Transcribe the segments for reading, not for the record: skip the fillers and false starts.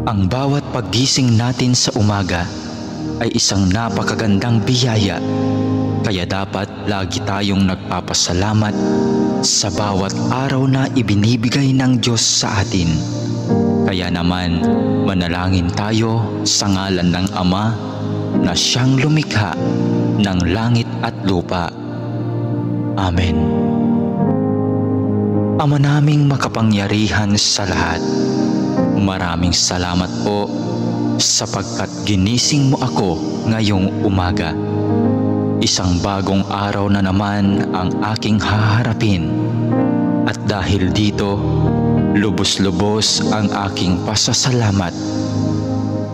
Ang bawat paggising natin sa umaga ay isang napakagandang biyaya, kaya dapat lagi tayong nagpapasalamat sa bawat araw na ibinibigay ng Diyos sa atin. Kaya naman, manalangin tayo sa ngalan ng Ama na siyang lumikha ng langit at lupa. Amen. Ama naming makapangyarihan sa lahat, maraming salamat po sapagkat ginising mo ako ngayong umaga. Isang bagong araw na naman ang aking haharapin. At dahil dito, lubos-lubos ang aking pasasalamat.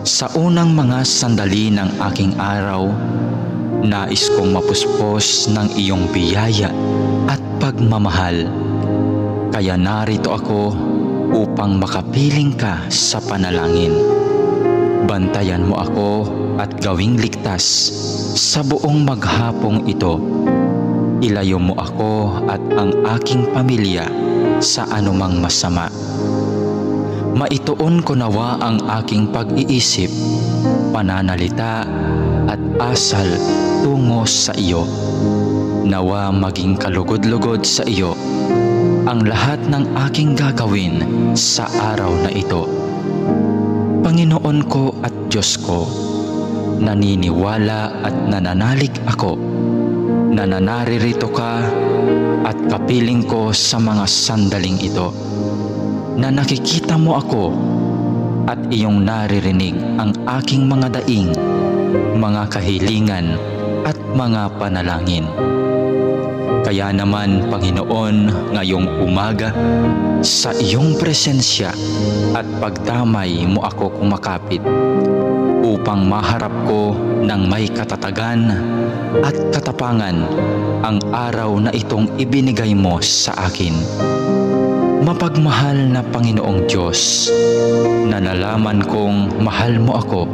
Sa unang mga sandali ng aking araw, nais kong mapuspos ng iyong biyaya at pagmamahal. Kaya narito ako upang makapiling ka sa panalangin. Bantayan mo ako at gawing ligtas sa buong maghapong ito. Ilayo mo ako at ang aking pamilya sa anumang masama. Maituon ko nawa ang aking pag-iisip, pananalita at asal tungo sa iyo. Nawa maging kalugod-lugod sa iyo ang lahat ng aking gagawin sa araw na ito. Panginoon ko at Diyos ko, naniniwala at nananalig ako na naririto ka at kapiling ko sa mga sandaling ito, na nakikita mo ako at iyong naririnig ang aking mga daing, mga kahilingan at mga panalangin. Kaya naman, Panginoon, ngayong umaga, sa iyong presensya at pagdamay mo ako kumakapit upang maharap ko ng may katatagan at katapangan ang araw na itong ibinigay mo sa akin. Mapagmahal na Panginoong Diyos, na nalaman kong mahal mo ako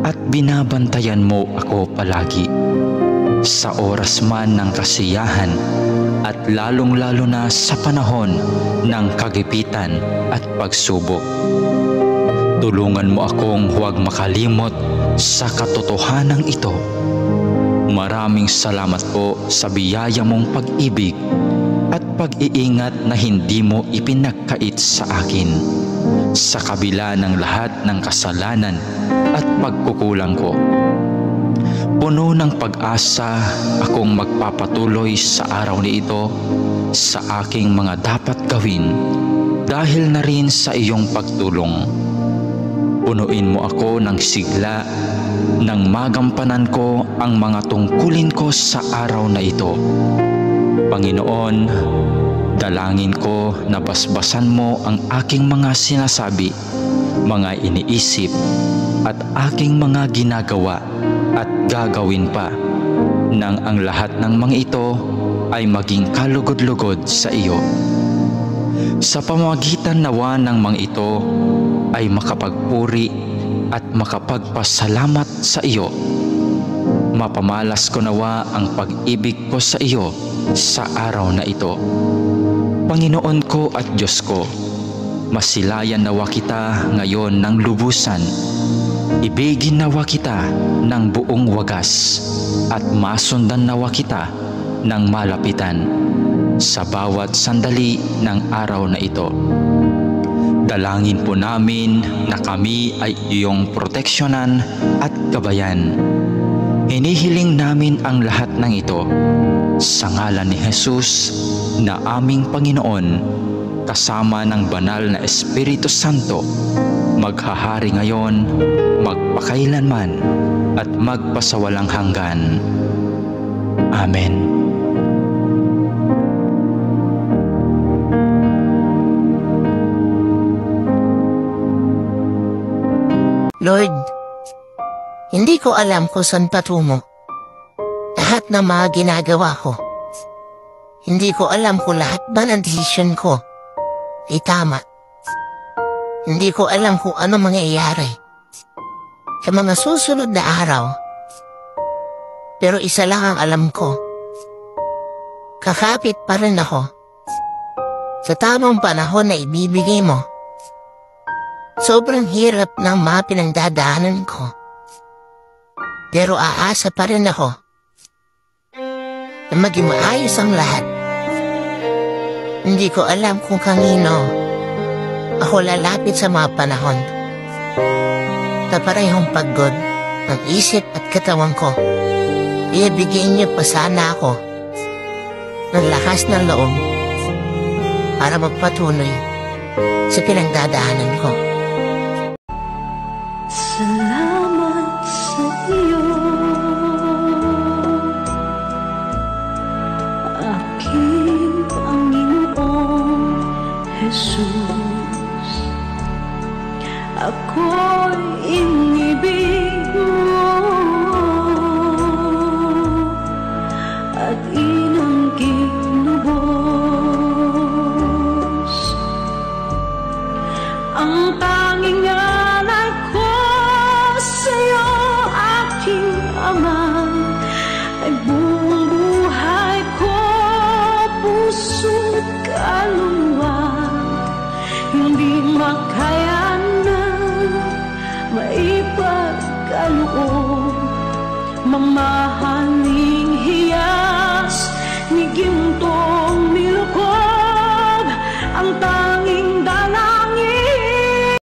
at binabantayan mo ako palagi. Sa oras man ng kasiyahan at lalong-lalo na sa panahon ng kagipitan at pagsubok. Tulungan mo akong huwag makalimot sa katotohanan ito. Maraming salamat po sa biyaya mong pag-ibig at pag-iingat na hindi mo ipinagkait sa akin, sa kabila ng lahat ng kasalanan at pagkukulang ko. Puno ng pag-asa akong magpapatuloy sa araw na ito sa aking mga dapat gawin dahil na rin sa iyong pagtulong. Punuin mo ako ng sigla nang magampanan ko ang mga tungkulin ko sa araw na ito. Panginoon, dalangin ko na basbasan mo ang aking mga sinasabi, mga iniisip at aking mga ginagawa at gagawin pa, nang ang lahat ng mga ito ay maging kalugod-lugod sa iyo. Sa pamamagitan nawa ng mga ito ay makapagpuri at makapagpasalamat sa iyo. Mapamalas ko nawa ang pag-ibig ko sa iyo sa araw na ito. Panginoon ko at Diyos ko, masilayan nawa kita ngayon ng lubusan. Ibigin nawa kita ng buong wagas at masundan nawa kita ng malapitan sa bawat sandali ng araw na ito. Dalangin po namin na kami ay iyong proteksyonan at gabayan. Hinihiling namin ang lahat ng ito sa ngalan ni Jesus na aming Panginoon, kasama ng banal na Espiritu Santo, maghahari ngayon, magpakailanman at magpasawalang hanggan. Amen. Lord, hindi ko alam kung saan patungo. Lahat ng mga ginagawa ko. Hindi ko alam kung lahat ba ng desisyon ko ay tama. Hindi ko alam kung ano mangyayari sa mga susunod na araw. Pero isa lang ang alam ko. Kakapit pa rin ako sa tamang panahon na ibibigay mo. Sobrang hirap ng mga pinagdadaanan ko. Pero aasa pa rin ako na maging maayos ang lahat. Hindi ko alam kung kanino ako lalapit sa mga panahon na parehong pagod ng isip at katawan ko. Ibigay niyo pa sana ako ng lakas ng loob para magpatuloy sa pinagdadaanan ko. Salamat sa iyo, aking Panginoong Jesus. Ako'y inibig mo.